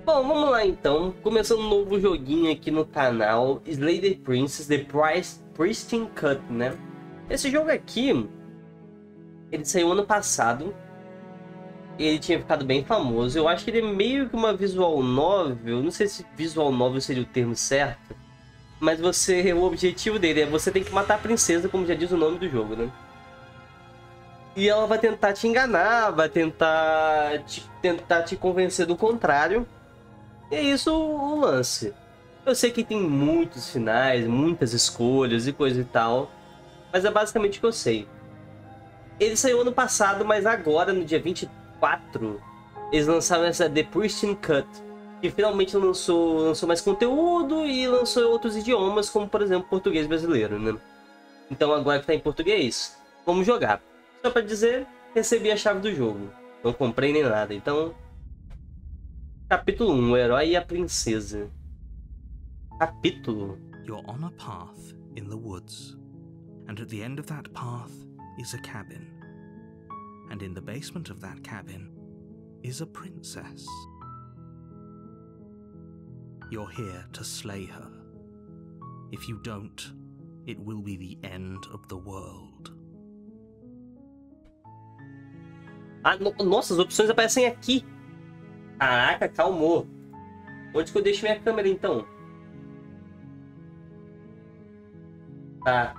Bom, vamos lá então. Começando um novo joguinho aqui no canal. Slay the Princess, The Pristine Cut, né? Esse jogo aqui, ele saiu ano passado. Ele tinha ficado bem famoso. Eu acho que ele é meio que uma visual novel. Não sei se visual novel seria o termo certo. Mas o objetivo dele é você tem que matar a princesa, como já diz o nome do jogo, né? E ela vai tentar te enganar, vai tentar te convencer do contrário. E é isso o lance. Eu sei que tem muitos finais, muitas escolhas e coisa e tal. Mas é basicamente o que eu sei. Ele saiu ano passado, mas agora, no dia 24, eles lançaram essa The Pristine Cut. Que finalmente lançou mais conteúdo e lançou outros idiomas, como por exemplo português brasileiro, né? Então agora que tá em português, vamos jogar. Só pra dizer, recebi a chave do jogo. Não comprei nem nada, então... Capítulo 1, o herói e a princesa. Capítulo. You're on a path in the woods, and at the end of that path is a cabin. And in the basement of that cabin is a princess. You're here to slay her. If you don't, it will be the end of the world. Ah, nossa, as opções aparecem aqui. Caraca, calmou. Onde que eu deixo minha câmera, então? Tá.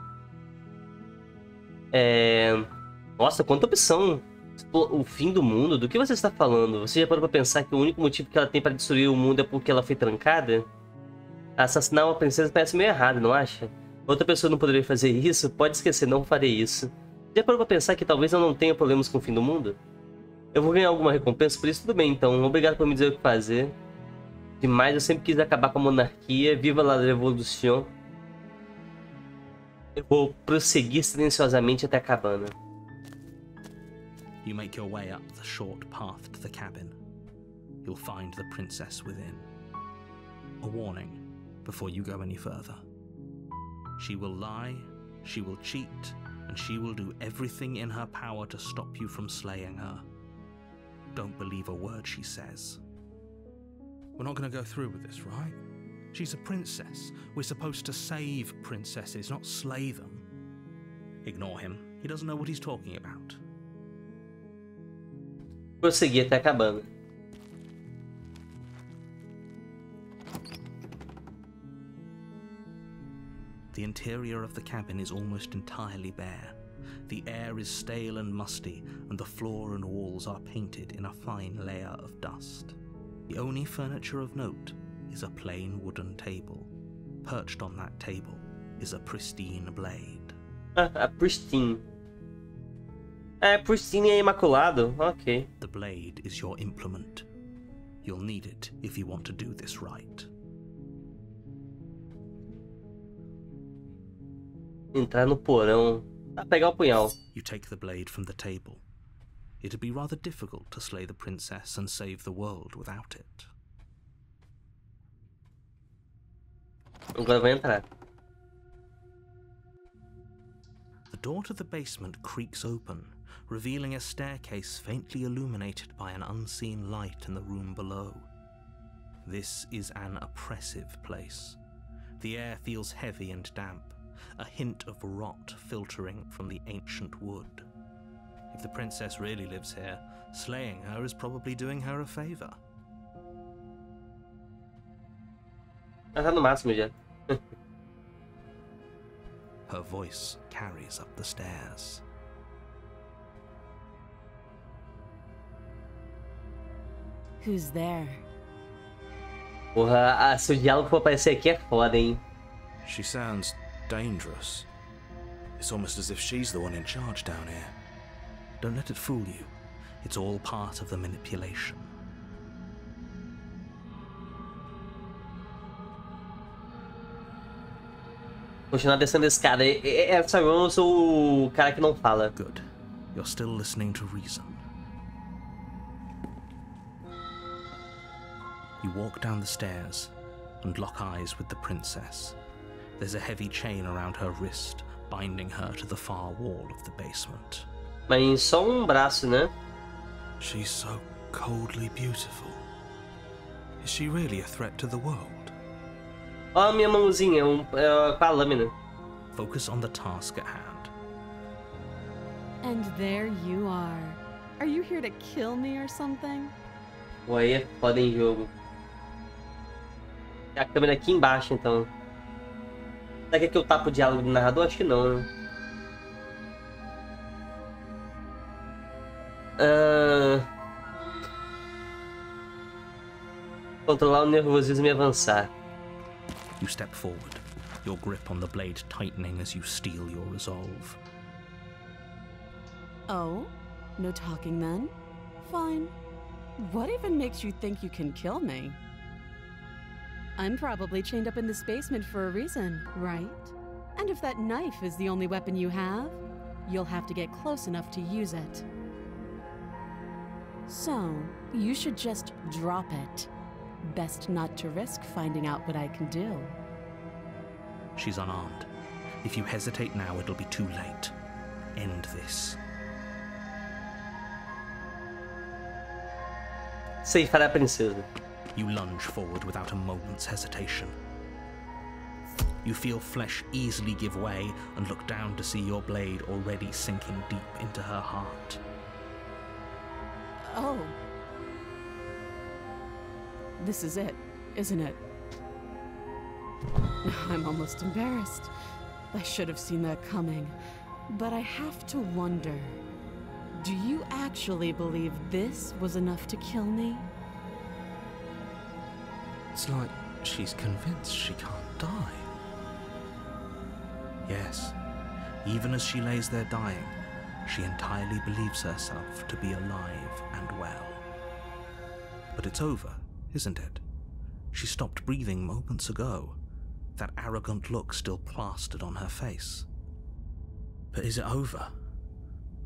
Nossa, quanta opção. O fim do mundo? Do que você está falando? Você já parou pra pensar que o único motivo que ela tem para destruir o mundo é porque ela foi trancada? Assassinar uma princesa parece meio errado, não acha? Outra pessoa não poderia fazer isso? Pode esquecer, não farei isso. Já parou pra pensar que talvez eu não tenha problemas com o fim do mundo? Eu vou ganhar alguma recompensa por isso? Tudo bem, então. Obrigado por me dizer o que fazer. Demais, eu sempre quis acabar com a monarquia. Viva la revolução. Eu vou prosseguir silenciosamente até a cabana. You make your way up the short path to the cabin. You'll find the princess within. A warning before you go any further. She will lie, she will cheat, and she will do everything in her power to stop you from slaying her. Don't believe a word she says. We're not going to go through with this, right? She's a princess. We're supposed to save princesses, not slay them. Ignore him. He doesn't know what he's talking about. Prosseguir até a cabana. The interior of the cabin is almost entirely bare. The air is stale and musty, and the floor and walls are painted in a fine layer of dust. The only furniture of note is a plain wooden table. Perched on that table is a pristine blade. A Pristine. Pristine é imaculado. Ok. The blade is your implement. You'll need it if you want to do this right. Entrar no porão. Pegar o punhal. You take the blade from the table. It'd be rather difficult to slay the princess and save the world without it. Agora vai entrar. The door to the basement creaks open, revealing a staircase faintly illuminated by an unseen light in the room below. This is an oppressive place. The air feels heavy and damp, a hint of rot filtering from the ancient wood. If the princess really lives here, slaying her is probably doing her a favor. Ela tá no máximo já. Her voice carries up the stairs. Who's there? Porra, se o diálogo for aparecer aqui é foda, hein? She sounds dangerous. It's almost as if she's the one in charge down here. Don't let it fool you. It's all part of the manipulation. Continuar descendo a escada. Sabe, eu sou o cara que não fala. Good. You're still listening to reason. You walk down the stairs and lock eyes with the princess. There's a heavy chain around her wrist, binding her to the far wall of the basement. Mas só braço, né? She's so coldly beautiful. Is she really a threat to the world? Ó a minha mãozinha, com a lâmina. Focus on the task at hand. And there you are. Are you here to kill me or something? Pô, aí é foda em jogo. Tem a câmera aqui embaixo, então. Será que aqui eu tapo o diálogo do narrador? Acho que não, né? Controlar o nervosismo e avançar. You step forward, your grip on the blade tightening as you steel your resolve. Oh? No talking then? Fine. What even makes you think you can kill me? I'm probably chained up in this basement for a reason, right? And if that knife is the only weapon you have, you'll have to get close enough to use it. So, you should just drop it. Best not to risk finding out what I can do. She's unarmed. If you hesitate now, it'll be too late. End this. Ceifar a princesa. You lunge forward without a moment's hesitation. You feel flesh easily give way and look down to see your blade already sinking deep into her heart. Oh. This is it, isn't it? I'm almost embarrassed. I should have seen that coming. But I have to wonder, do you actually believe this was enough to kill me? It's like she's convinced she can't die. Yes, even as she lays there dying, she entirely believes herself to be alive and well. But it's over, isn't it? She stopped breathing moments ago, that arrogant look still plastered on her face. But is it over?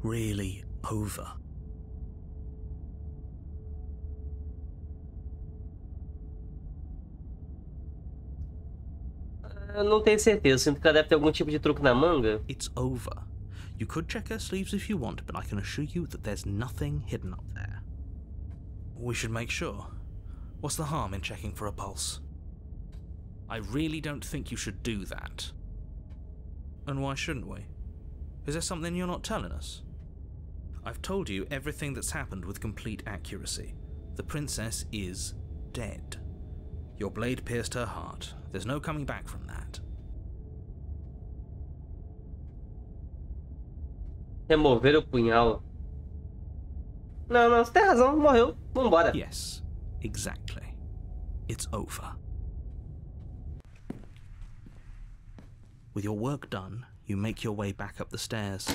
Really over? Eu não tenho certeza, sinto que ela deve ter algum tipo de truque na manga. It's over. You could check her sleeves if you want, but I can assure you that there's nothing hidden up there. We should make sure. What's the harm in checking for a pulse? I really don't think you should do that. And why shouldn't we? Is there something you're not telling us? I've told you everything that's happened with complete accuracy. The princess is dead. Your blade pierced her heart. There's no coming back from that. Remover o punhal. Não, você tem razão, morreu. Vambora. Yes, exactly. It's over. With your work done, you make your way back up the stairs,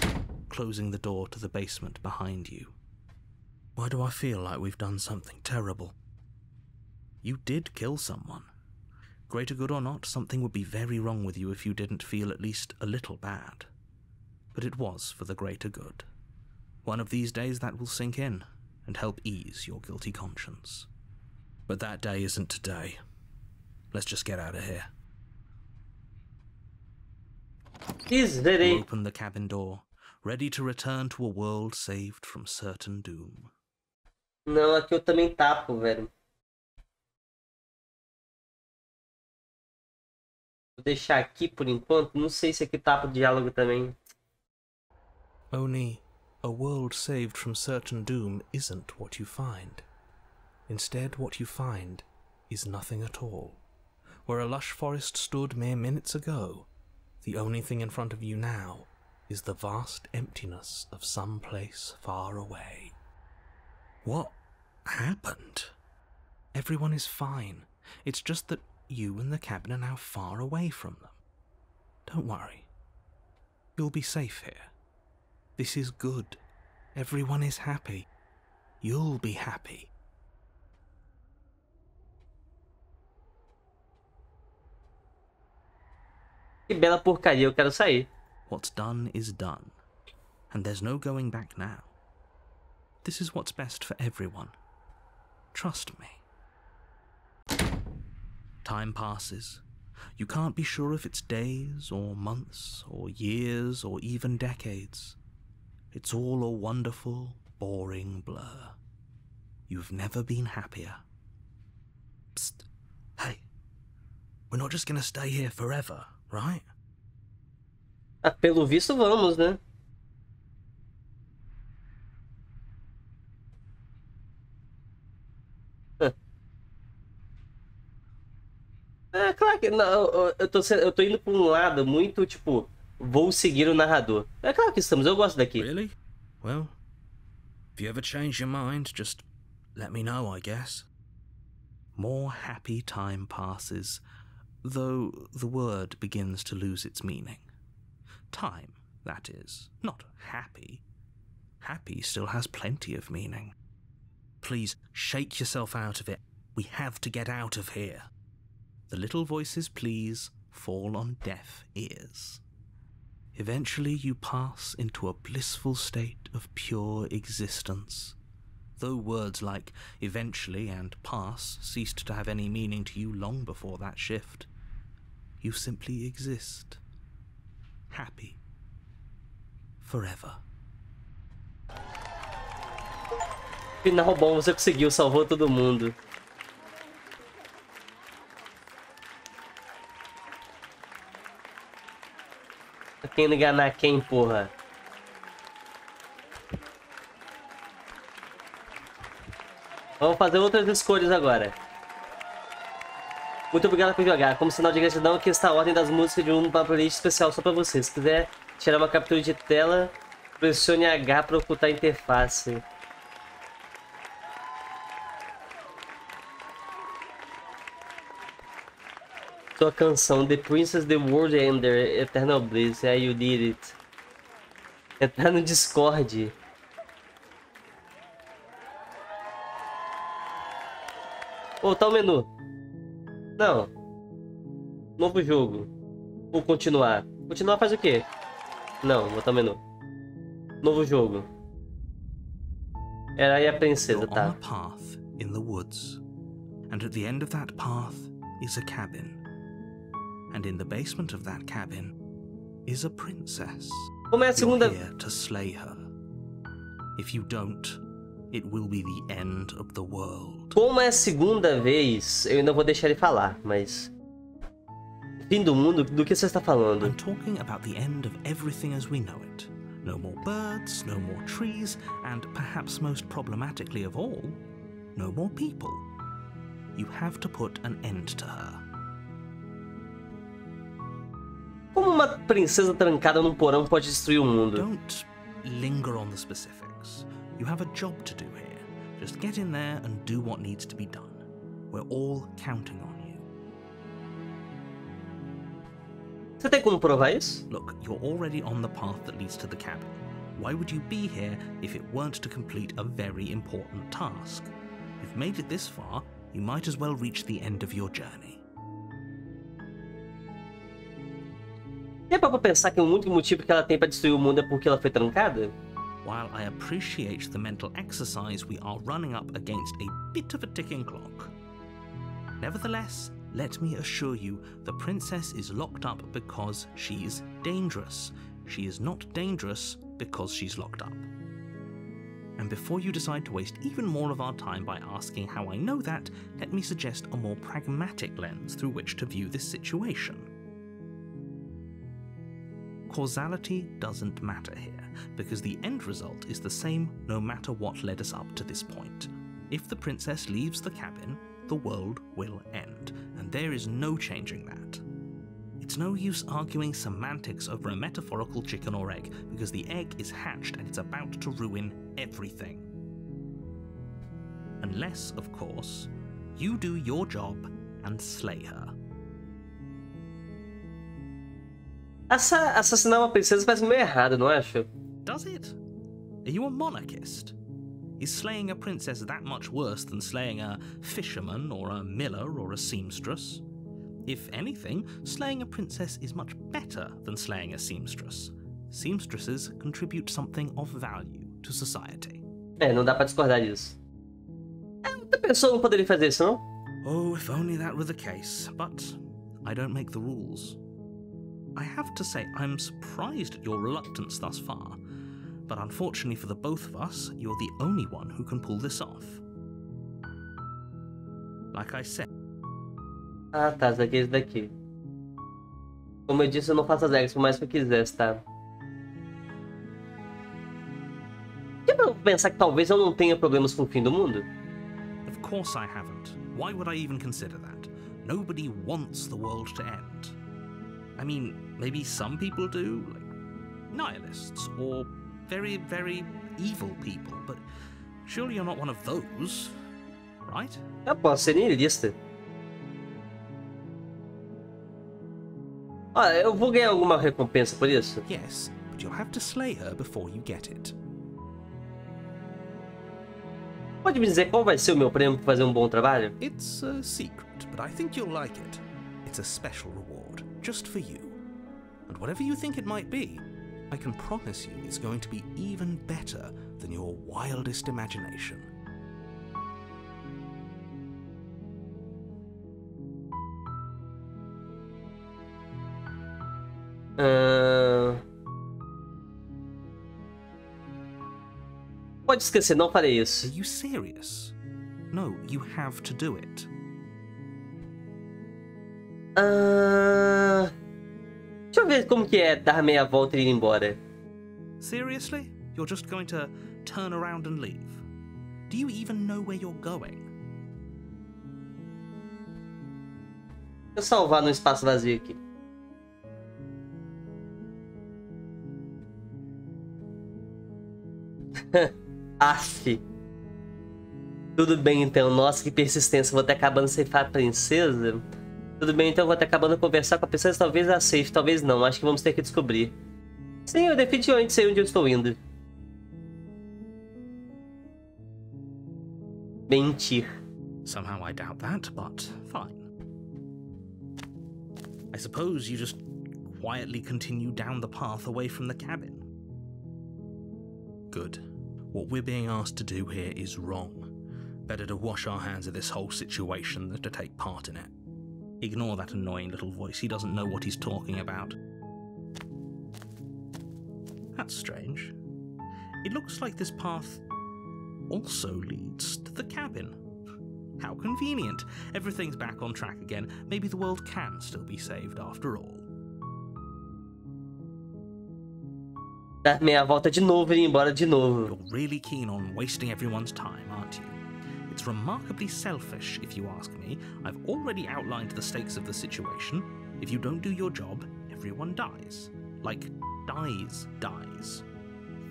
closing the door to the basement behind you. Why do I feel like we've done something terrible? You did kill someone. Greater good or not, something would be very wrong with you if you didn't feel at least a little bad. But it was for the greater good. One of these days that will sink in and help ease your guilty conscience. But that day isn't today. Let's just get out of here. You open the cabin door, ready to return to a world saved from certain doom. Não, aqui eu também tapo, velho. Vou deixar aqui por enquanto. Não sei se aqui tapa o diálogo também. Only a world saved from certain doom isn't what you find. Instead, what you find is nothing at all. Where a lush forest stood mere minutes ago, the only thing in front of you now is the vast emptiness of some place far away. What happened? Everyone is fine. It's just that you and the cabin are now far away from them. Don't worry. You'll be safe here. This is good. Everyone is happy. You'll be happy. Que bela porcaria, eu quero sair. What's done is done, and there's no going back now. This is what's best for everyone. Trust me. Time passes. You can't be sure if it's days, or months, or years, or even decades. It's all a wonderful, boring blur. You've never been happier. We're not just gonna stay here forever, right? Ah, pelo visto vamos, né? É claro que não, eu tô indo pra um lado muito, tipo, vou seguir o narrador. É claro que estamos, eu gosto daqui. Really? Well, if you ever change your mind, just let me know, I guess. More happy time passes, though the word begins to lose its meaning. Time, that is, not happy. Happy still has plenty of meaning. Please shake yourself out of it. We have to get out of here. The little voices, please, fall on deaf ears. Eventually you pass into a blissful state of pure existence. Though words like eventually and pass ceased to have any meaning to you long before that shift, you simply exist. Happy. Forever. Final bom, você conseguiu, salvou todo mundo. Quem enganar quem, porra? Vamos fazer outras escolhas agora. Muito obrigado por jogar. Como sinal de gratidão, aqui está a ordem das músicas de uma playlist especial só para você. Se quiser tirar uma captura de tela, pressione H para ocultar a interface. Sua canção The Princess, The World Ender, Eternal Bliss, yeah, you did it. Entrar no Discord. Ô, tá o menu. Não. Novo jogo. Ou continuar. Continuar faz o quê? Não, botar o menu. Novo jogo. Era aí a princesa, tá? You're on a path in the woods, and at the end of that path is a cabin. And in the basement of that cabin is a princess. Como é a segunda... You're here to slay her. If you don't, it will be the end of the world. Como é a segunda vez, eu ainda vou deixar ele falar, mas... Fim do mundo? Do que você está falando? I'm talking about the end of everything as we know it. No more birds, no more trees, and perhaps most problematically of all, no more people. You have to put an end to her. Como uma princesa trancada num porão pode destruir o mundo? Don't linger on the specifics. You have a job to do here. Just get in there and do what needs to be done. We're all counting on you. Você tem como provar isso? Look, you're already on the path that leads to the cabin. Why would you be here if it weren't to complete a very important task? You've made it this far, you might as well reach the end of your journey. E é pra pensar que o único motivo que ela tem pra destruir o mundo é porque ela foi trancada? While I appreciate the mental exercise, we are running up against a bit of a ticking clock. Nevertheless, let me assure you, the princess is locked up because she's dangerous. She is not dangerous because she's locked up. And before you decide to waste even more of our time by asking how I know that, let me suggest a more pragmatic lens through which to view this situation. Causality doesn't matter here, because the end result is the same no matter what led us up to this point. If the princess leaves the cabin, the world will end, and there is no changing that. It's no use arguing semantics over a metaphorical chicken or egg, because the egg is hatched and it's about to ruin everything. Unless, of course, you do your job and slay her. Assassinar uma princesa parece meio errado, não acho? Does it? Are you a monarchist? Is slaying a princess that much worse than slaying a fisherman or a miller or a seamstress? If anything, slaying a princess is much better than slaying a seamstress. Seamstresses contribute something of value to society. É, não dá pra discordar disso. Outra pessoa não poderia fazer isso, não? Oh, if only that were the case, but I don't make the rules. I have to say, I'm surprised at your reluctance thus far, but unfortunately for the both of us, you're the only one who can pull this off. Like I said, Ah, tá, isso aqui é esse daqui. Como eu disse, eu não faço as regras, por mais que eu quisesse, tá? Já pra eu pensar que talvez eu não tenha problemas com o fim do mundo? Of course I haven't. Why would I even consider that? Nobody wants the world to end. I mean, maybe some people do, like nihilists, or very, very evil people, but surely you're not one of those, right? Eu posso ser niilista. Olha, eu vou ganhar alguma recompensa por isso? Yes, but you'll have to slay her before you get it. Pode me dizer qual vai ser o meu prêmio por fazer um bom trabalho? It's a secret, but I think you'll like it. It's a special reward, just for you. And whatever you think it might be, I can promise you it's going to be even better than your wildest imagination. Pode esquecer, não farei isso. Are you serious? No, you have to do it. Deixa eu ver como que é dar meia volta e ir embora. Seriously? You're just going to turn around and leave? Do you even know where you're going? Deixa eu salvar no espaço vazio aqui. Aff. Tudo bem então. Nossa, que persistência. Vou ter acabando de ceifar a princesa. Tudo bem então, vou ter acabando de conversar com a princesa. Talvez a safe, talvez não. Acho que vamos ter que descobrir. Sim, eu definitivamente sei onde eu estou indo. Mentir. Somehow I doubt that, but fine. I suppose you just quietly continue down the path away from the cabin. Good. What we're being asked to do here is wrong. Better to wash our hands of this whole situation than to take part in it. Ignore that annoying little voice. He doesn't know what he's talking about. That's strange. It looks like this path also leads to the cabin. How convenient. Everything's back on track again. Maybe the world can still be saved after all. Dar meia volta de novo e ir embora de novo. You're really keen on wasting everyone's time, aren't you? It's remarkably selfish, if you ask me. I've already outlined the stakes of the situation. If you don't do your job, everyone dies. Like, dies.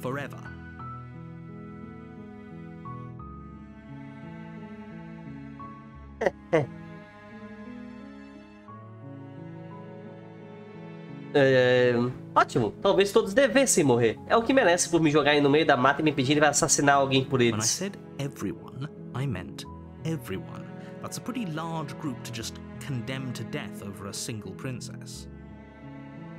Forever. Ótimo, talvez todos devessem morrer. É o que merece por me jogar aí no meio da mata e me pedirem para assassinar alguém por When I eles. said everyone, I meant everyone. That's a pretty large group to just condemn to death over a single princess.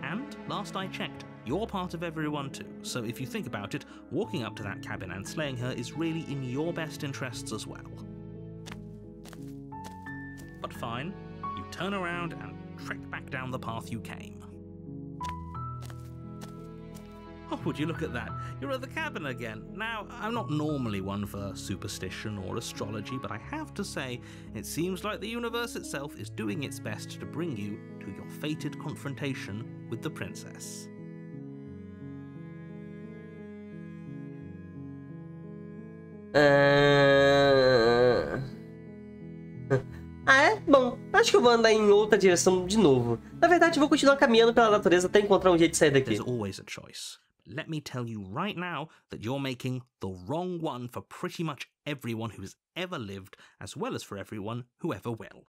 And, last I checked, you're part of everyone too, so if you think about it, walking up to that cabin and slaying her is really in your best interests as well. But fine, you turn around and trek back down the path you came. Oh, would you look at that? You're at the cabin again. Now, I'm not normally one for superstition or astrology, but I have to say, it seems like the universe itself is doing its best to bring you to your fated confrontation with the princess. Bom, acho que eu vou andar em outra direção de novo. Na verdade, vou continuar caminhando pela natureza até encontrar um jeito de sair daqui. There's always a choice. Let me tell you right now that you're making the wrong one for pretty much everyone who's ever lived, as well as for everyone who ever will.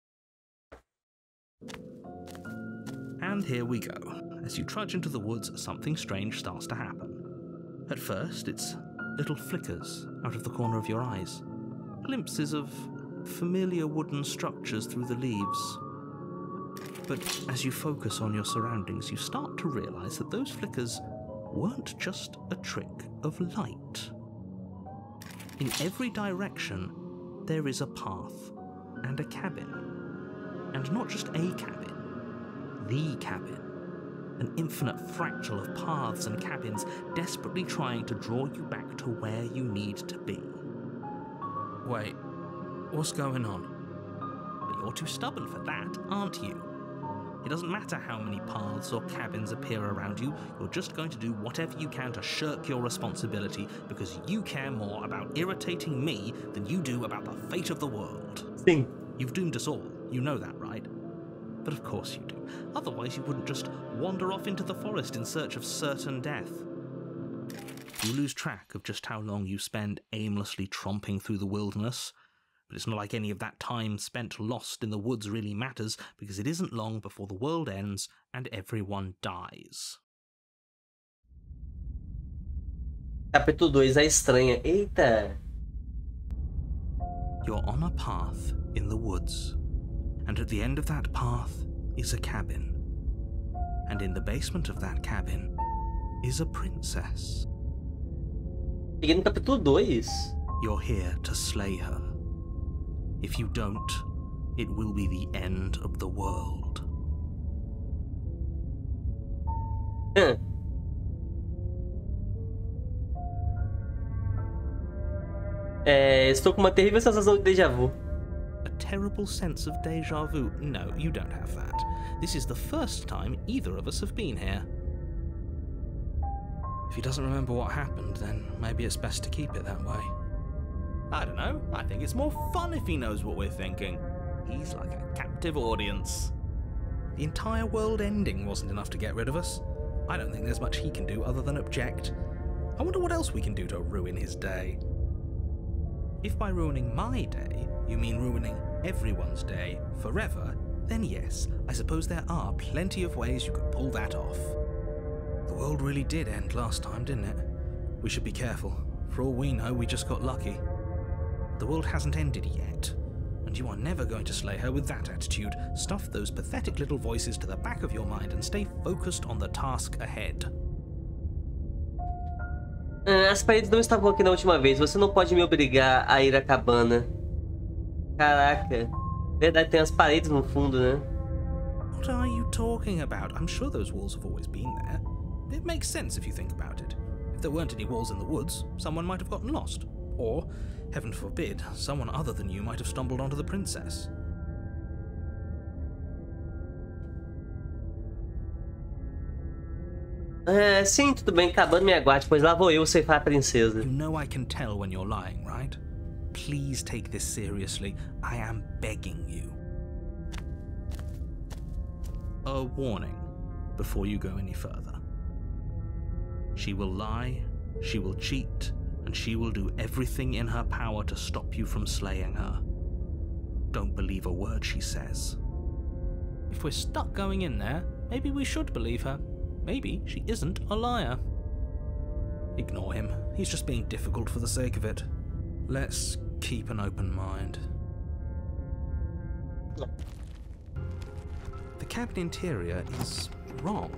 And here we go. As you trudge into the woods, something strange starts to happen. At first, it's little flickers out of the corner of your eyes. Glimpses of familiar wooden structures through the leaves. But as you focus on your surroundings, you start to realize that those flickers weren't just a trick of light. In every direction, there is a path and a cabin. And not just a cabin, the cabin. An infinite fractal of paths and cabins desperately trying to draw you back to where you need to be. Wait, what's going on? But you're too stubborn for that, aren't you? It doesn't matter how many paths or cabins appear around you, you're just going to do whatever you can to shirk your responsibility because you care more about irritating me than you do about the fate of the world. Sim. You've doomed us all, you know that, right? But of course you do. Otherwise you wouldn't just wander off into the forest in search of certain death. You lose track of just how long you spend aimlessly tromping through the wilderness. But it's not like any of that time spent lost in the woods really matters, because it isn't long before the world ends and everyone dies. Capítulo 2, a estranha. Eita! You're on a path in the woods, and at the end of that path is a cabin. And in the basement of that cabin is a princess. Cheguei no capítulo 2. You're here to slay her. If you don't, it will be the end of the world. Estou com uma terrível sensação de déjà vu. A terrible sense of déjà vu? No, you don't have that. This is the first time either of us have been here. If he doesn't remember what happened, then maybe it's best to keep it that way. I don't know, I think it's more fun if he knows what we're thinking. He's like a captive audience. The entire world ending wasn't enough to get rid of us. I don't think there's much he can do other than object. I wonder what else we can do to ruin his day. If by ruining my day, you mean ruining everyone's day forever, then yes, I suppose there are plenty of ways you could pull that off. The world really did end last time, didn't it? We should be careful. For all we know, we just got lucky. The world hasn't ended yet, and you are never going to slay her with that attitude. Stuff those pathetic little voices to the back of your mind and stay focused on the task ahead. As paredes não estavam aqui na última vez. Você não pode me obrigar a ir à cabana. Caraca. Verdade, tem as paredes no fundo, né? What are you talking about? I'm sure those walls have always been there. It makes sense if you think about it. If there weren't any walls in the woods, someone might have gotten lost. Or, heaven forbid, someone other than you might have stumbled onto the princess. Sim, tudo bem. Cabana, me aguarde, pois lá vou eu ceifar a princesa. You know I can tell when you're lying, right? Please take this seriously. I am begging you. A warning before you go any further. She will lie, she will cheat, and she will do everything in her power to stop you from slaying her. Don't believe a word she says. If we're stuck going in there, maybe we should believe her. Maybe she isn't a liar. Ignore him. He's just being difficult for the sake of it. Let's keep an open mind. The cabin interior is wrong.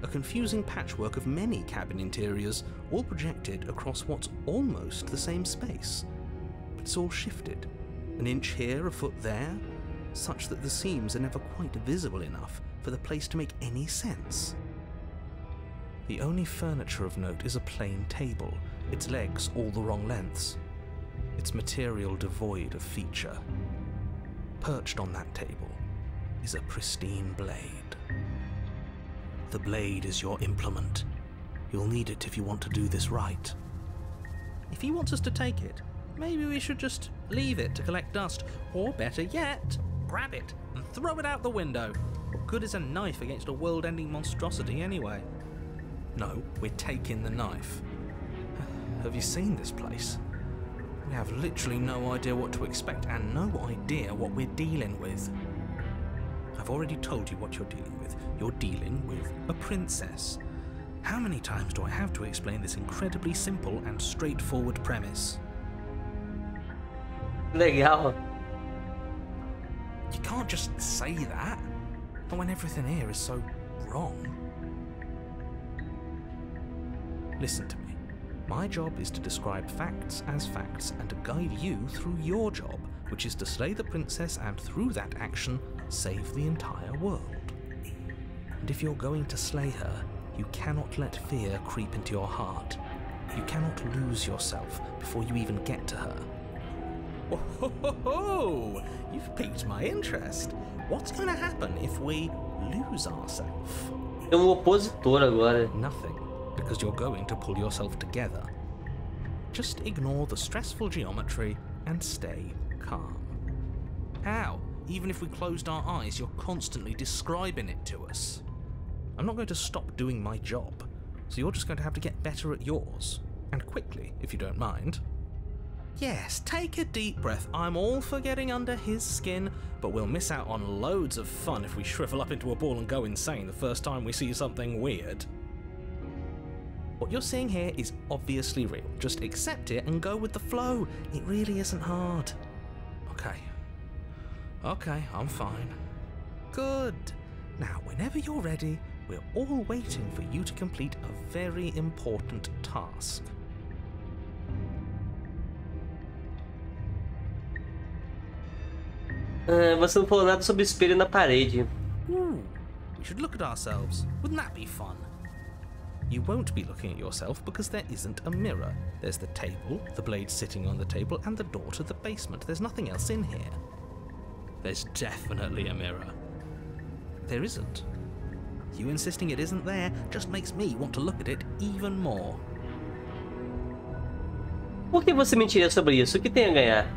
A confusing patchwork of many cabin interiors, all projected across what's almost the same space. But it's all shifted. An inch here, a foot there, such that the seams are never quite visible enough for the place to make any sense. The only furniture of note is a plain table, its legs all the wrong lengths, its material devoid of feature. Perched on that table is a pristine blade. The blade is your implement. You'll need it if you want to do this right. If he wants us to take it, maybe we should just leave it to collect dust, or better yet, grab it and throw it out the window. What good is a knife against a world-ending monstrosity anyway? No, we're taking the knife. Have you seen this place? We have literally no idea what to expect and no idea what we're dealing with. I've already told you what you're dealing with. You're dealing with a princess. How many times do I have to explain this incredibly simple and straightforward premise? Legal. You can't just say that. Not when everything here is so wrong. Listen to me. My job is to describe facts as facts and to guide you through your job, which is to slay the princess and through that action, save the entire world. And if you're going to slay her, you cannot let fear creep into your heart. You cannot lose yourself before you even get to her. Oh, you've piqued my interest. What's going to happen if we lose ourselves? Tem opositor agora. Nothing, because you're going to pull yourself together. Just ignore the stressful geometry and stay calm. How? Even if we closed our eyes, you're constantly describing it to us. I'm not going to stop doing my job, so you're just going to have to get better at yours. And quickly, if you don't mind. Yes, take a deep breath. I'm all for getting under his skin, but we'll miss out on loads of fun if we shrivel up into a ball and go insane the first time we see something weird. What you're seeing here is obviously real. Just accept it and go with the flow. It really isn't hard. Okay, I'm fine. Good. Now, whenever you're ready, we're all waiting for you to complete a very important task. Você não falou nada sobre espelho na parede. We should look at ourselves. Wouldn't that be fun? You won't be looking at yourself because there isn't a mirror. There's the table, the blade sitting on the table, and the door to the basement. There's nothing else in here. There's definitely a mirror. There isn't. You insisting it isn't there just makes me want to look at it even more. Por que você mentiria sobre isso? O que tem a ganhar?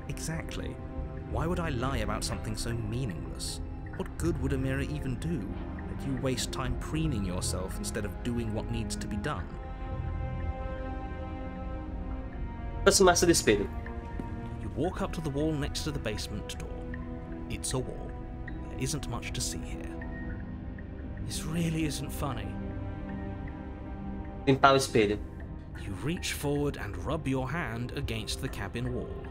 Exactly. Why would I lie about something so meaningless? What good would a mirror even do? That you waste time preening yourself instead of doing what needs to be done. Aproximar-se do espelho. You walk up to the wall next to the basement door. It's a wall. There isn't much to see here. This really isn't funny. Limpar o espelho. You reach forward and rub your hand against the cabin wall.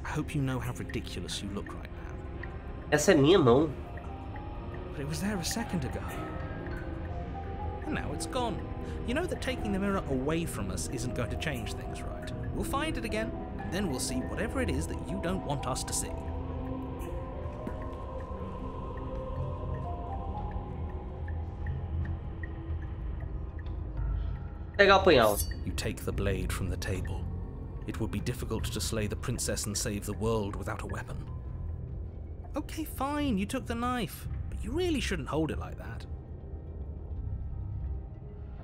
I hope you know how ridiculous you look right now. Essa é minha mão. But it was there a second ago. And now it's gone. You know that taking the mirror away from us isn't going to change things, right? We'll find it again, and then we'll see whatever it is that you don't want us to see. Pegar o punhal. You take the blade from the table. It would be difficult to slay the princess and save the world without a weapon. Okay, fine, you took the knife, but you really shouldn't hold it like that.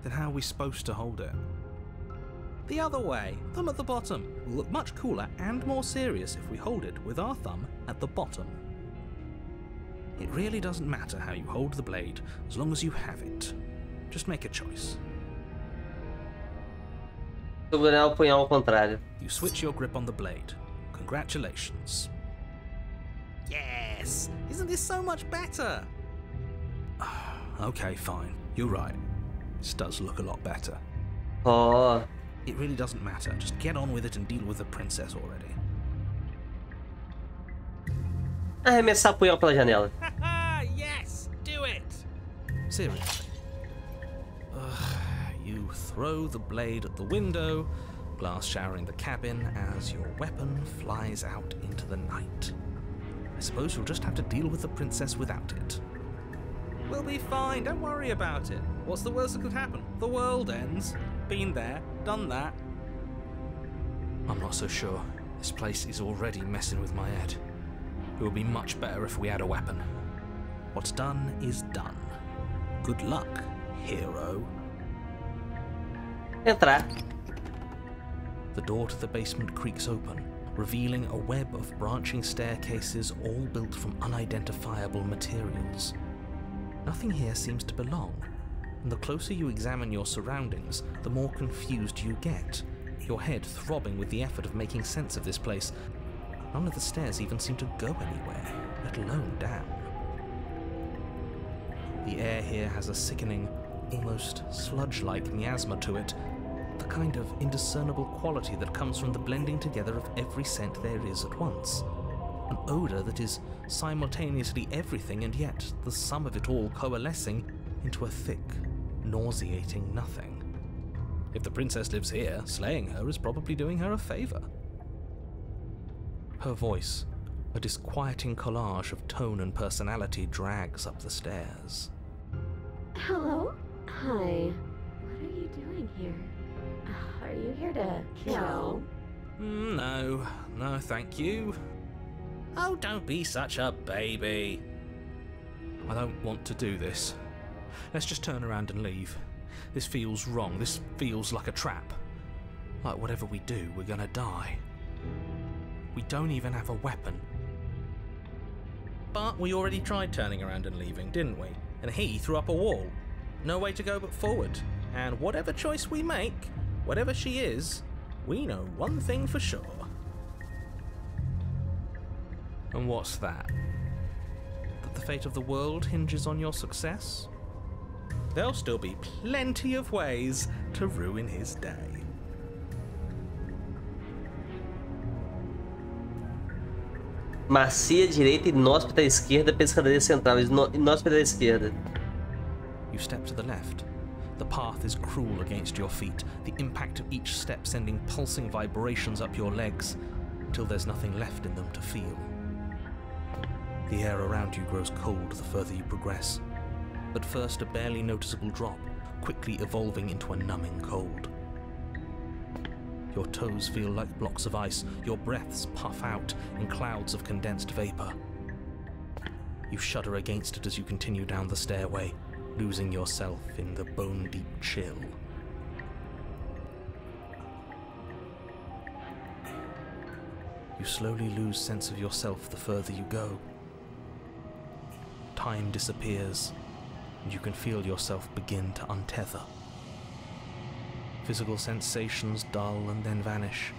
Then how are we supposed to hold it? The other way, thumb at the bottom. Will look much cooler and more serious if we hold it with our thumb at the bottom. It really doesn't matter how you hold the blade, as long as you have it. Just make a choice. Segurar o punhal ao contrário. You switch your grip on the blade. Congratulations. Yes! Isn't this so much better? Okay, fine. You're right. This does look a lot better. Oh. It really doesn't matter. Just get on with it and deal with the princess already. Arremessar o punhal pela janela. Yes! Do it! Seriously. You throw the blade at the window, glass showering the cabin as your weapon flies out into the night. I suppose you'll just have to deal with the princess without it. We'll be fine, don't worry about it. What's the worst that could happen? The world ends. Been there, done that. I'm not so sure. This place is already messing with my head. It would be much better if we had a weapon. What's done is done. Good luck, hero. Entrar. The door to the basement creaks open, revealing a web of branching staircases all built from unidentifiable materials. Nothing here seems to belong, and the closer you examine your surroundings, the more confused you get, your head throbbing with the effort of making sense of this place. None of the stairs even seem to go anywhere, let alone down. The air here has a sickening, almost sludge-like miasma to it, the kind of indiscernible quality that comes from the blending together of every scent there is at once. An odour that is simultaneously everything and yet the sum of it all coalescing into a thick, nauseating nothing. If the princess lives here, slaying her is probably doing her a favour. Her voice, a disquieting collage of tone and personality, drags up the stairs. Hello? Hi. What are you doing here? Are you here to kill? No, no thank you. Oh, don't be such a baby. I don't want to do this. Let's just turn around and leave. This feels wrong. This feels like a trap. Like whatever we do, we're gonna die. We don't even have a weapon. But we already tried turning around and leaving, didn't we? And he threw up a wall. No way to go but forward. And whatever choice we make, whatever she is, we know one thing for sure. And what's that? That the fate of the world hinges on your success? There'll still be plenty of ways to ruin his day. Macia direita, inóspita esquerda, pescadeira central, inóspita esquerda. You step to the left. The path is cruel against your feet, the impact of each step sending pulsing vibrations up your legs, until there's nothing left in them to feel. The air around you grows cold the further you progress, but first a barely noticeable drop, quickly evolving into a numbing cold. Your toes feel like blocks of ice, your breaths puff out in clouds of condensed vapor. You shudder against it as you continue down the stairway, losing yourself in the bone-deep chill. You slowly lose sense of yourself the further you go. Time disappears, and you can feel yourself begin to untether. Physical sensations dull and then vanish,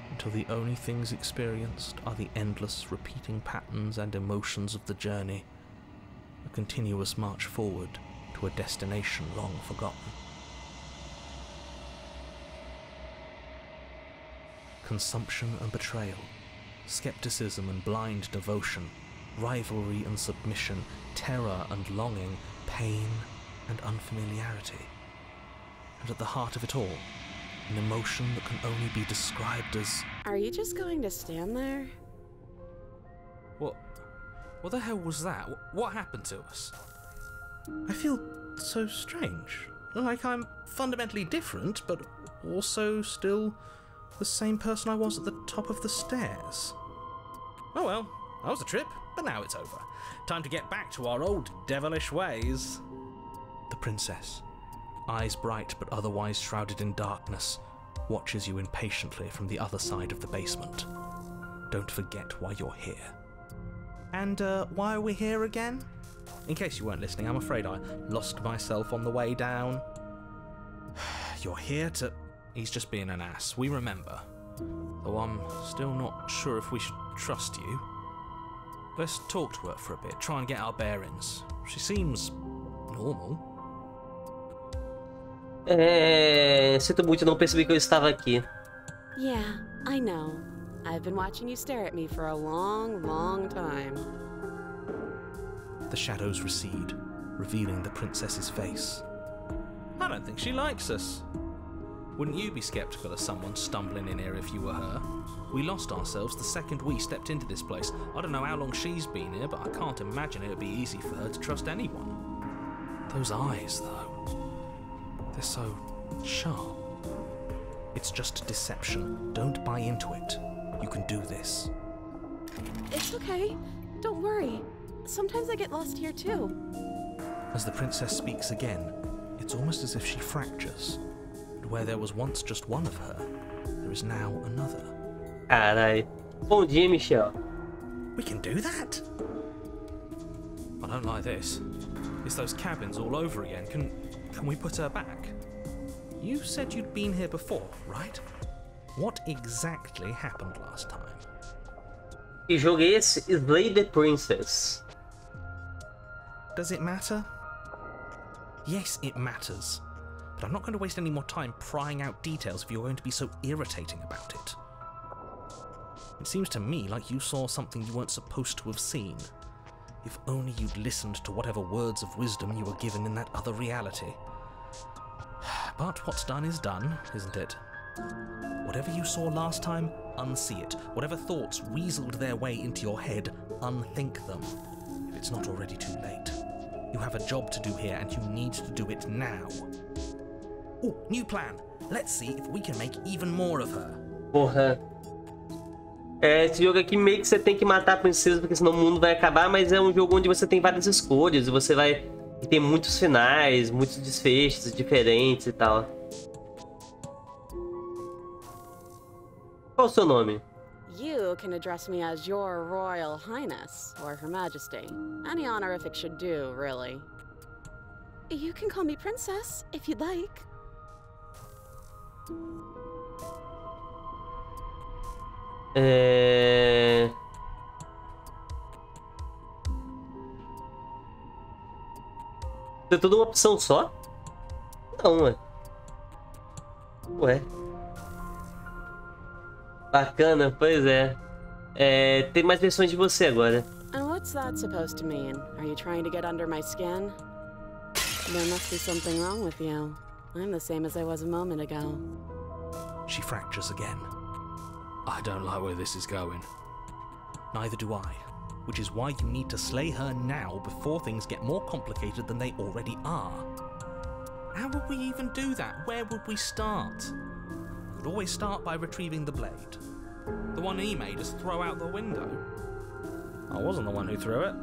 until the only things experienced are the endless repeating patterns and emotions of the journey, a continuous march forward to a destination long forgotten. Consumption and betrayal, skepticism and blind devotion, rivalry and submission, terror and longing, pain and unfamiliarity. And at the heart of it all, an emotion that can only be described as... Are you just going to stand there? What the hell was that? What happened to us? I feel so strange. Like I'm fundamentally different, but also still the same person I was at the top of the stairs. Oh well, that was a trip, but now it's over. Time to get back to our old devilish ways. The princess, eyes bright but otherwise shrouded in darkness, watches you impatiently from the other side of the basement. Don't forget why you're here. And why are we here again? In case you weren't listening, I'm afraid I lost myself on the way down. You're here to... He's just being an ass, we remember. Though I'm still not sure if we should trust you. Let's talk to her for a bit, try and get our bearings. She seems normal. Sinto muito, não percebi que eu estava aqui. Yeah, I know. I've been watching you stare at me for a long, long time. The shadows recede, revealing the princess's face. I don't think she likes us. Wouldn't you be skeptical of someone stumbling in here if you were her? We lost ourselves the second we stepped into this place. I don't know how long she's been here, but I can't imagine it would be easy for her to trust anyone. Those eyes, though. They're so sharp. It's just deception. Don't buy into it. You can do this. It's okay. Don't worry. Sometimes I get lost here too. As the princess speaks again, it's almost as if she fractures. And where there was once just one of her, there is now another. Carai. Bom dia, Michel. We can do that? I don't like this. It's those cabins all over again. Can we put her back? You said you'd been here before, right? What exactly happened last time? Que jogo é esse? Slay the Princess. Does it matter? Yes, it matters. But I'm not going to waste any more time prying out details if you're going to be so irritating about it. It seems to me like you saw something you weren't supposed to have seen. If only you'd listened to whatever words of wisdom you were given in that other reality. But what's done is done, isn't it? Whatever you saw last time, unsee it. Whatever thoughts weaseled their way into your head, unthink them. If it's not already too late. You have a job to do here, and you need to do it now. Oh, new plan. Let's see if we can make even more of her. Porra. Esse jogo aqui meio que você tem que matar a princesa, porque senão o mundo vai acabar, mas é um jogo onde você tem várias escolhas, e você vai... E tem muitos finais, muitos desfechos diferentes e tal. Qual o seu nome? You can address me as Your Royal Highness, or Her Majesty. Any honorific should do, really. You can call me Princess, if you'd like. Tem tudo uma opção só? Não, ué. Ué. Bacana, pois é. Tem mais versões de você agora. And what's that supposed to mean? Are you trying to get under my skin? There must be something wrong with you. I'm the same as I was a moment ago. She fractures again. I don't like where this is going. Neither do I, which is why you need to slay her now before things get more complicated than they already are. How would we even do that? Where would we start? We'd always start by retrieving the blade. The one he made us throw out the window. I wasn't the one who threw it.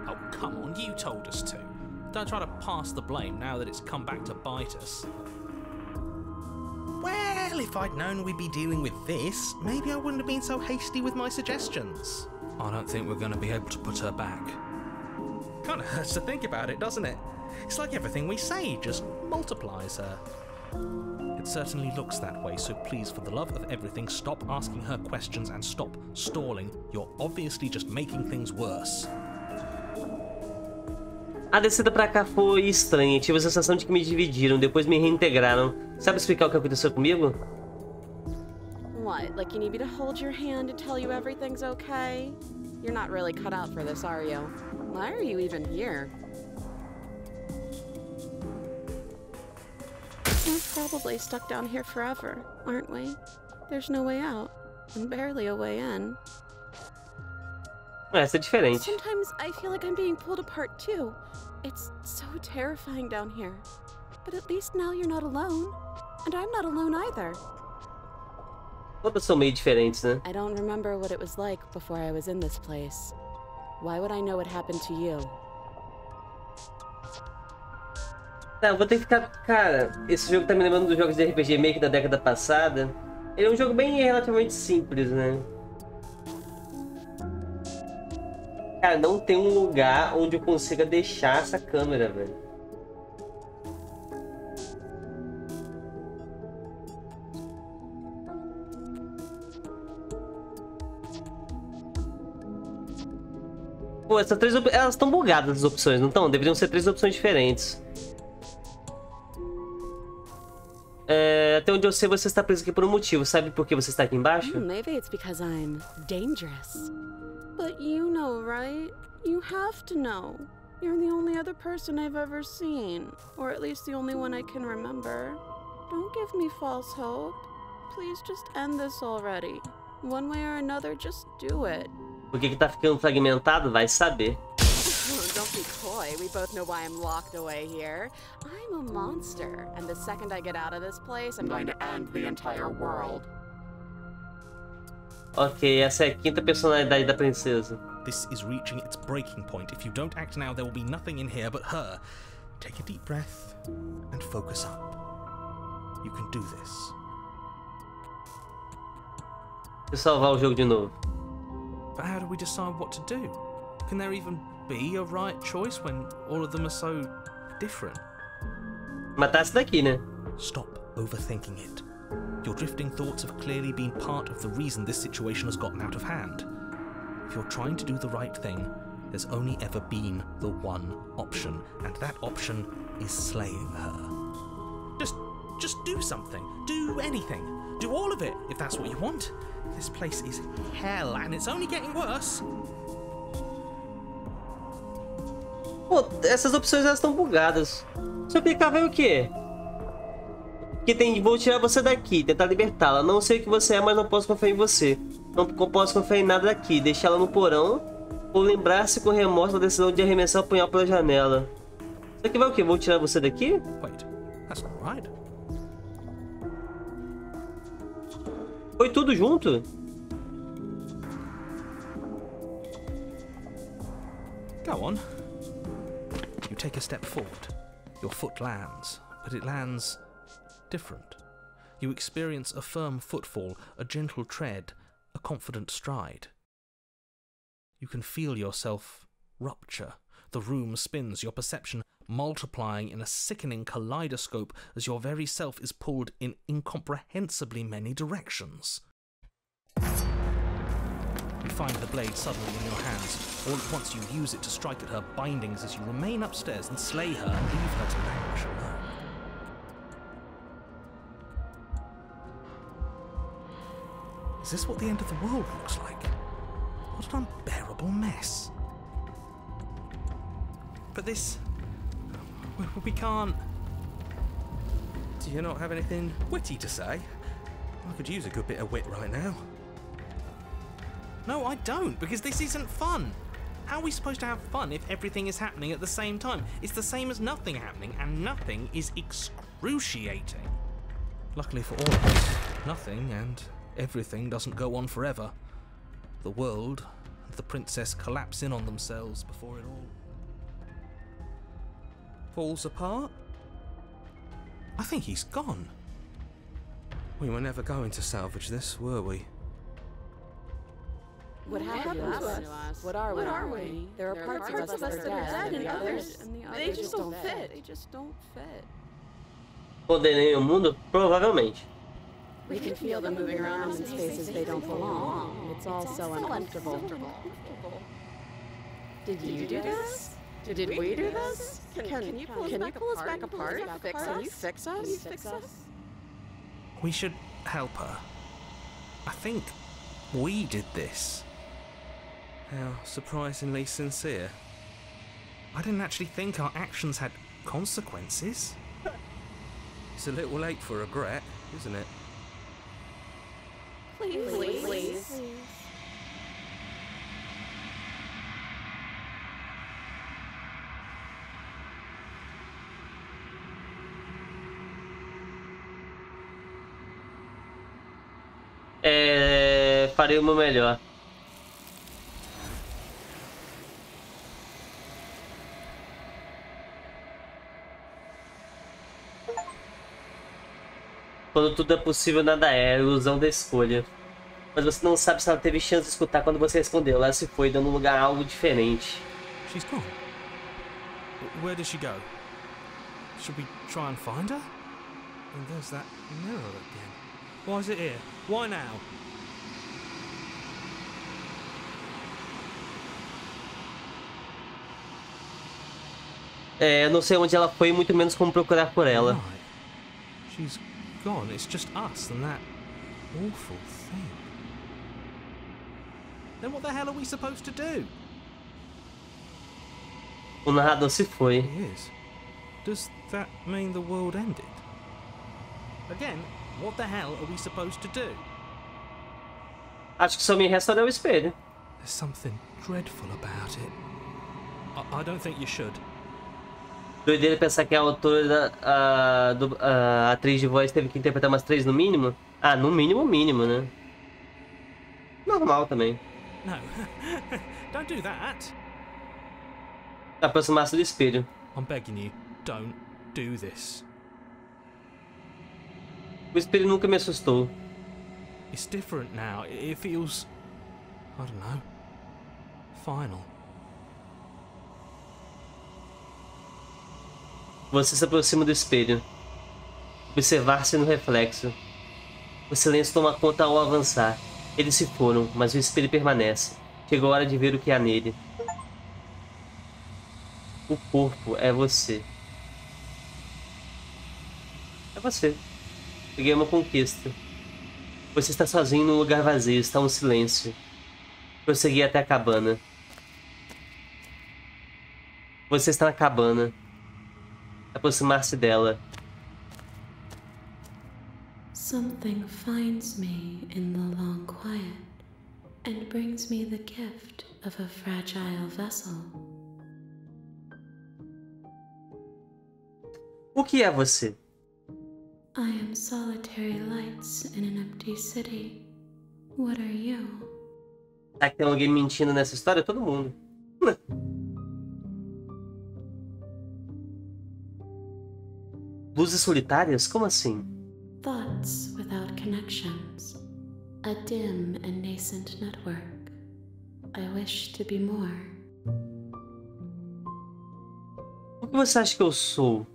Oh, come on, you told us to. Don't try to pass the blame now that it's come back to bite us. Well, if I'd known we'd be dealing with this, maybe I wouldn't have been so hasty with my suggestions. I don't think we're going to be able to put her back. Kind of hurts to think about it, doesn't it? It's like everything we say just multiplies her. It certainly looks that way, so please, for the love of everything, stop asking her questions and stop stalling. You're obviously just making things worse. A descida pra cá foi estranha. Tive a sensação de que me dividiram, depois me reintegraram. Sabe explicar o que aconteceu comigo? What, like you need me to hold your hand and tell you everything's okay? You're not really cut out for this, are you? Why are you even here? We're probably stuck down here forever, aren't we? There's no way out, and barely a way in. Essa é diferente. Sometimes I feel like I'm being pulled apart too. It's so terrifying down here. But at least now you're not alone. And I'm not alone either. Todas são meio diferentes, né? I don't remember what it was like before I was in this place. Why would I know what happened to you? Tá, eu vou ter que ficar... Cara, esse jogo tá me lembrando dos jogos de RPG Maker da década passada. Ele é um jogo bem relativamente simples, né? Cara, não tem um lugar onde eu consiga deixar essa câmera, velho. Pô, essas três elas estão bugadas as opções, não estão? Deveriam ser três opções diferentes. Até onde eu sei, você está preso aqui por um motivo. Sabe por que você está aqui embaixo? Maybe it's because I'm dangerous. But you know, right? You have to know. You're the only other person I've ever seen. Or at least the only one I can remember. Don't give me false hope. Please just end this already. One way or another, just do it. Por que tá ficando fragmentado? Vai saber. Don't be coy. We both know why I'm locked away here. I'm a monster. And the second I get out of this place, I'm going to end the entire world. Ok, essa é a quinta personalidade da princesa. This is reaching its breaking point. If you don't act now, there will be nothing in here but her. Take a deep breath and focus up. You can do this. Deixa eu salvar o jogo de novo. But how do we decide what to do? Can there even be a right choice when all of them are so different? Matar essa daqui, né? Stop overthinking it. Your drifting thoughts have clearly been part of the reason this situation has gotten out of hand. If you're trying to do the right thing, there's only ever been the one option, and that option is slaying her. Just do something. Do anything. Do all of it, if that's what you want. This place is hell, and it's only getting worse. Pô, essas opções elas estão bugadas. Se eu clicar, vai o quê? Que tem, vou tirar você daqui, tentar libertá-la. Não sei o que você é, mas não posso confiar em você. Não posso confiar em nada daqui. Deixá-la no porão ou lembrar-se com remorso da decisão de arremessar o punhal pela janela. Isso aqui vai o quê? Vou tirar você daqui? Wait, that's not right. Foi tudo junto? Go on. You take a step forward. Your foot lands, but it lands different. You experience a firm footfall, a gentle tread, a confident stride. You can feel yourself rupture. The room spins, your perception multiplying in a sickening kaleidoscope as your very self is pulled in incomprehensibly many directions. You find the blade suddenly in your hands. All at once you use it to strike at her bindings as you remain upstairs and slay her and leave her to languish alone. Is this what the end of the world looks like? What an unbearable mess. But this... we can't... Do you not have anything witty to say? I could use a good bit of wit right now. No, I don't, because this isn't fun. How are we supposed to have fun if everything is happening at the same time? It's the same as nothing happening, and nothing is excruciating. Luckily for all of us, nothing and everything doesn't go on forever. The world and the princess collapse in on themselves before it all falls apart. I think he's gone. We were never going to salvage this, were we? What happened to us? What are we? There are parts of us that are dead, and the others, they just don't fit. They just don't fit. Poderem o mundo? Provavelmente. We can feel them moving around in spaces they don't belong. It's all so uncomfortable. Did you do this? Did we do this? Can you pull us back apart? Can you fix us? We should help her. I think we did this. How surprisingly sincere. I didn't actually think our actions had consequences. It's a little late for regret, isn't it? Please. Farei o meu melhor. Quando tudo é possível, nada é. Ilusão da escolha. Mas você não sabe se ela teve chance de escutar quando você respondeu. Ela se foi, dando lugar a algo diferente. She's gone. Where did she go? Should we try and find her? And there's that mirror again. Why is it here? Why now? Eu não sei onde ela foi, muito menos como procurar por ela. Right. She's gone. It's just us and that awful thing. Then what the hell are we supposed to do? O narrador se foi. He is. Does that mean the world ended? Again, what the hell are we supposed to do? Acho que só me resta olhar o espelho. There's something dreadful about it. I don't think you should. Doideira pensar que a autora, a atriz de voz teve que interpretar umas 3 no mínimo. Ah, no mínimo, né? Normal também. No, don't do that. Aproximar-se do espelho. I'm begging you, don't do this. O espelho nunca me assustou. It's different now. It feels, I don't know, final. Você se aproxima do espelho. Observar-se no reflexo. O silêncio toma conta ao avançar. Eles se foram, mas o espelho permanece. Chegou a hora de ver o que há nele. O corpo é você. É você. Peguei uma conquista. Você está sozinho num lugar vazio, está um silêncio. Prossegui até a cabana. Você está na cabana. Aproximar-se dela. Something finds me in the long quiet and brings me the gift of a fragile vessel. O que é você? I am solitary lights in an empty city. What are you? Será que tem alguém mentindo nessa história? Todo mundo. Luzes solitárias? Como assim? Thoughts without connections. A dim and nascent network. I wish to be more. O que você acha que eu sou?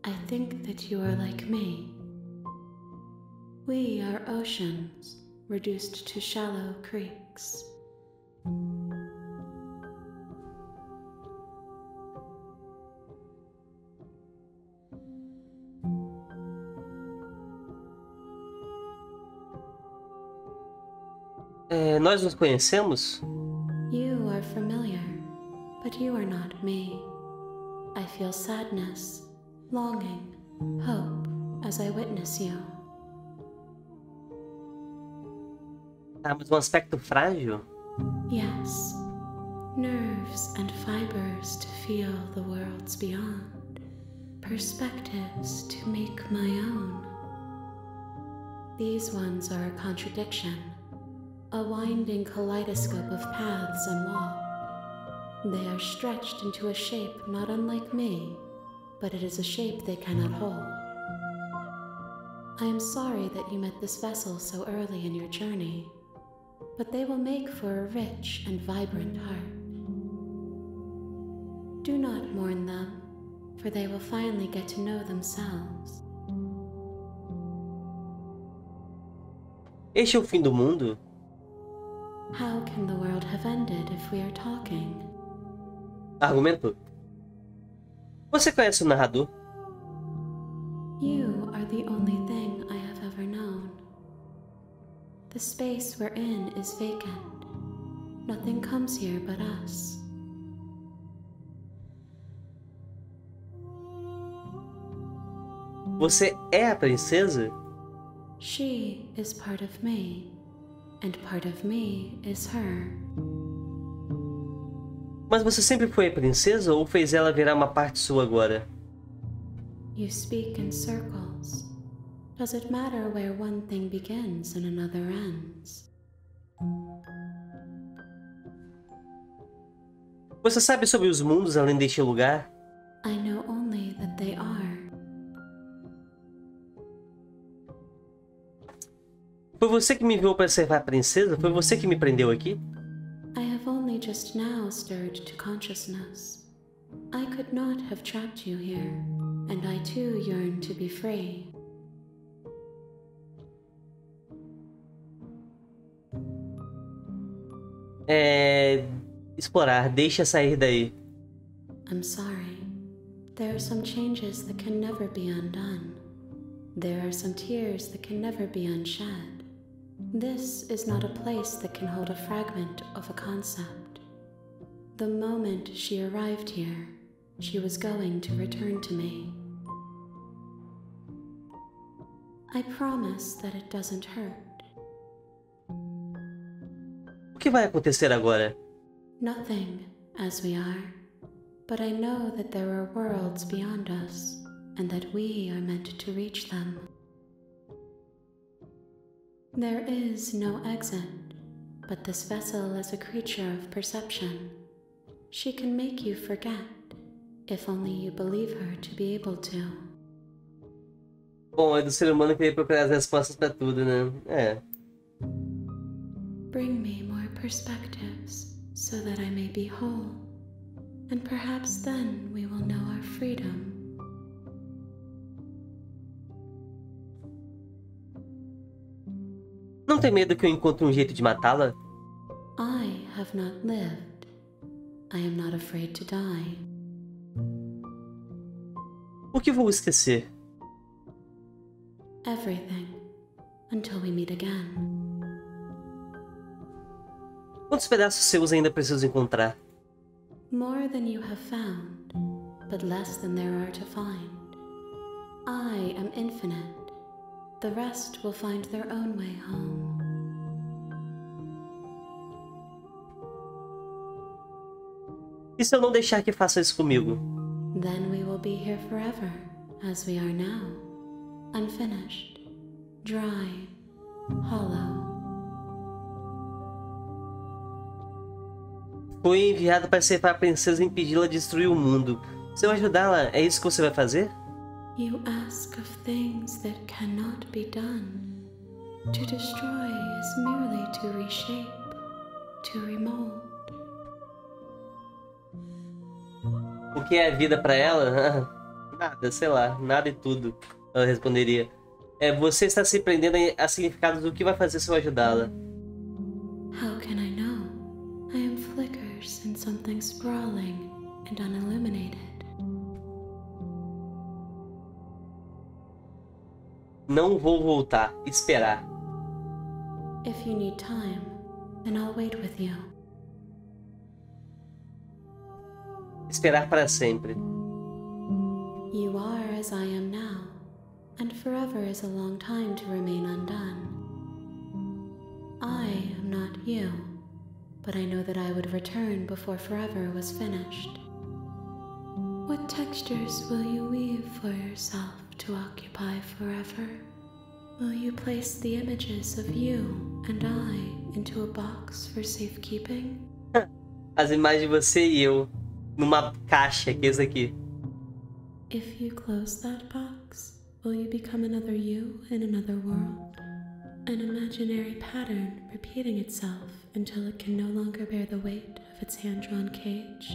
I think that you are like me. We are oceans, reduced to shallow creeks. Nós nos conhecemos? You are familiar, but you are not me. I feel sadness, longing, hope as I witness you. Ah, mas um aspecto frágil? Yes, nerves and fibers to feel the worlds beyond, perspectives to make my own. These ones are a contradiction, a winding kaleidoscope of paths and walk. They are stretched into a shape not unlike me, but it is a shape they cannot hold. I am sorry that you met this vessel so early in your journey, but they will make for a rich and vibrant heart. Do not mourn them, for they will finally get to know themselves. Este é o fim do mundo? How can the world have ended if we are talking? Argumentou. Você conhece o narrador? You are the only thing I have ever known. The space we're in is vacant. Nothing comes here but us. Você é a princesa? She is part of me, and part of me is her. Mas você sempre foi a princesa ou fez ela virar uma parte sua agora? You speak in circles. Does it matter where one thing begins and another ends? Você sabe sobre os mundos além deste lugar? I know only that they are. Foi você que me enviou para ceifar a princesa? Foi você que me prendeu aqui? I have only just now stirred to consciousness. I could not have trapped you here, and I too yearn to be free. Explorar, deixa sair daí. I'm sorry. There are some changes that can never be undone. There are some tears that can never be unshed. This is not a place that can hold a fragment of a concept. The moment she arrived here, she was going to return to me. I promise that it doesn't hurt. O que vai acontecer agora? Nothing, as we are. But I know that there are worlds beyond us, and that we are meant to reach them. There is no exit, but this vessel is a creature of perception. She can make you forget, if only you believe her to be able to. Bom, é do ser humano querer procurar as respostas para tudo, né? Bring me more perspectives, so that I may be whole, and perhaps then we will know our freedom. Não tem medo que eu encontre um jeito de matá-la? I have not lived. I am not afraid to die. O que vou esquecer? Everything, until we meet again. Quantos pedaços seus ainda preciso encontrar? More than you have found, but less than there are to find. I am infinite. The rest will find their own way home. E se eu não deixar que faça isso comigo? Then we will be here forever, as we are now. Unfinished, dry, hollow. Foi enviado para ceifar a princesa e impedi-la de destruir o mundo. Se eu ajudá-la, é isso que você vai fazer? You ask of things that cannot be done. To destroy is merely to reshape, to remold. O que é a vida para ela? Nada, sei lá, nada e tudo. Ela responderia. Você está se prendendo a significados do que vai fazer se eu ajudá-la. How can I know? I am flickers in something sprawling and unilluminated. Não vou voltar. Esperar. If you need time, then I'll wait with you. Esperar para sempre. You are as I am now, and forever is a long time to remain undone. I am not you, but I know that I would return before forever was finished. What textures will you weave for yourself to occupy forever? Will you place the images of you and I into a box for safekeeping? As imagens de você e eu numa caixa, que é esse aqui. If you close that box, will you become another you in another world? An imaginary pattern repeating itself until it can no longer bear the weight of its hand-drawn cage?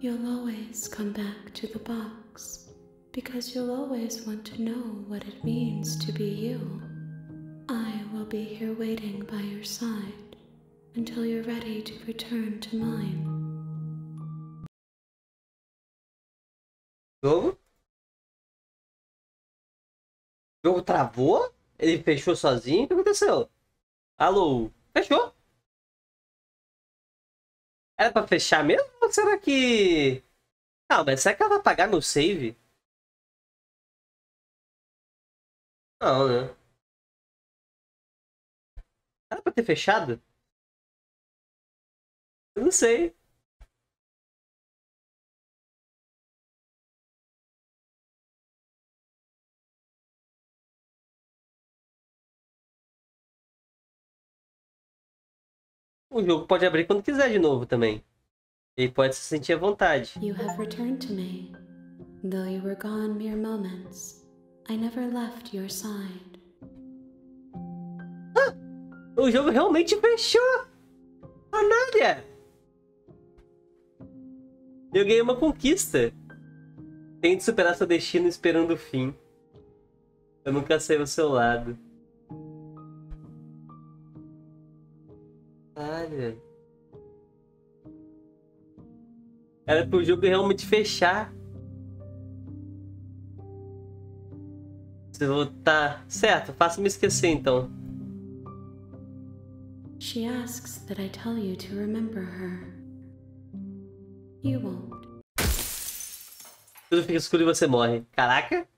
You'll always come back to the box, because you'll always want to know what it means to be you. I will be here waiting by your side until you're ready to return to mine. Jogo? O jogo travou? Ele fechou sozinho? O que aconteceu? Alô? Fechou? Era pra fechar mesmo? Ou será que... Não, mas será que ela vai apagar meu save? Não, né? Era pra ter fechado? Eu não sei. O jogo pode abrir quando quiser de novo também. Ele pode se sentir à vontade. You have returned to me. Though you were gone mere moments, I never left your side. Ah, o jogo realmente fechou! Anália! Eu ganhei uma conquista. Tente superar seu destino esperando o fim. Eu nunca saí ao seu lado. Olha. Era pro jogo realmente fechar. Se eu tá certo, faça-me esquecer então. She asks that I tell you to remember her. You won't. Tudo fica escuro e você morre. Caraca!